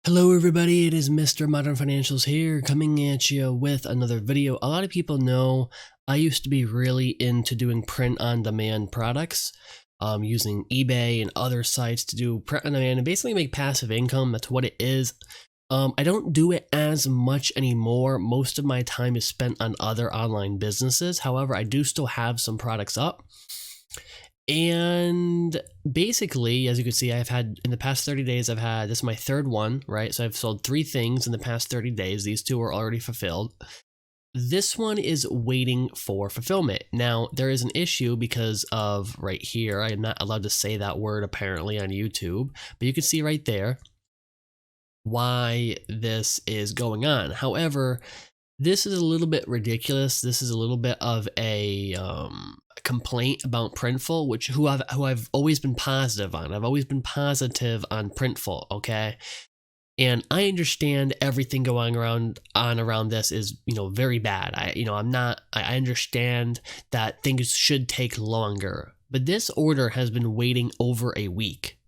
Hello everybody, it is Mr. Modern Financials here, coming at you with another video. A lot of people know I used to be really into doing print-on-demand products, using eBay and other sites to do print-on-demand and basically make passive income. That's what it is. I don't do it as much anymore. Most of my time is spent on other online businesses. However, I do still have some products up. And basically, as you can see, I've had in the past 30 days, this is my third one, right? So I've sold 3 things in the past 30 days. These 2 are already fulfilled. This one is waiting for fulfillment. Now, there is an issue because of right here. I am not allowed to say that word apparently on YouTube, but you can see right there why this is going on. However, this is a little bit ridiculous. This is a little bit of a complaint about Printful, who I've always been positive on. I've always been positive on Printful, okay? And I understand everything going around this is, very bad. I understand that things should take longer, but this order has been waiting over a week.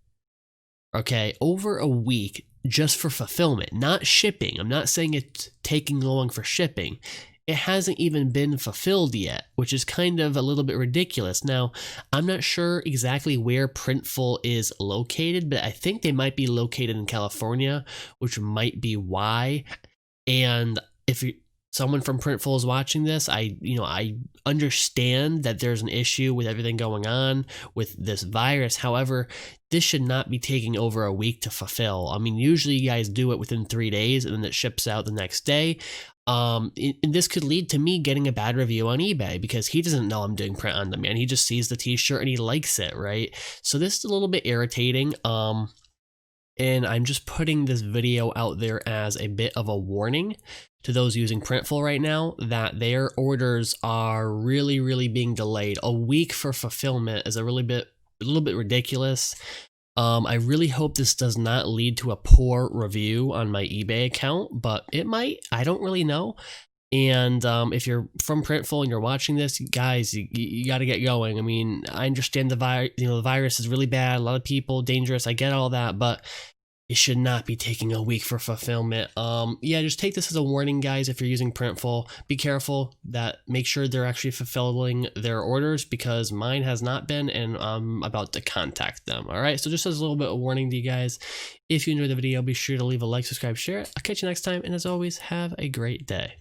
Okay, over a week just for fulfillment, not shipping. I'm not saying it's taking long for shipping. It hasn't even been fulfilled yet, which is kind of a little bit ridiculous. Now, I'm not sure exactly where Printful is located, but I think they might be located in California, which might be why. And if someone from Printful is watching this, I understand that there's an issue with everything going on with this virus. However, this should not be taking over a week to fulfill. I mean, usually you guys do it within 3 days and then it ships out the next day. And this could lead to me getting a bad review on eBay because he doesn't know I'm doing print on demand. He just sees the t-shirt and he likes it, right? So this is a little bit irritating. And I'm just putting this video out there as a bit of a warning to those using Printful right now that their orders are really being delayed. A week for fulfillment is a little bit ridiculous. I really hope this does not lead to a poor review on my eBay account, but it might. I don't really know. And if you're from Printful and you're watching this, guys, you got to get going. I mean, I understand the virus is really bad. A lot of people, dangerous. I get all that, but it should not be taking a week for fulfillment. Yeah, just take this as a warning, guys. If you're using Printful, be careful make sure they're actually fulfilling their orders because mine has not been, and I'm about to contact them. All right, so just as a little bit of warning to you guys. If you enjoyed the video, be sure to leave a like, subscribe, share it. I'll catch you next time, and as always, have a great day.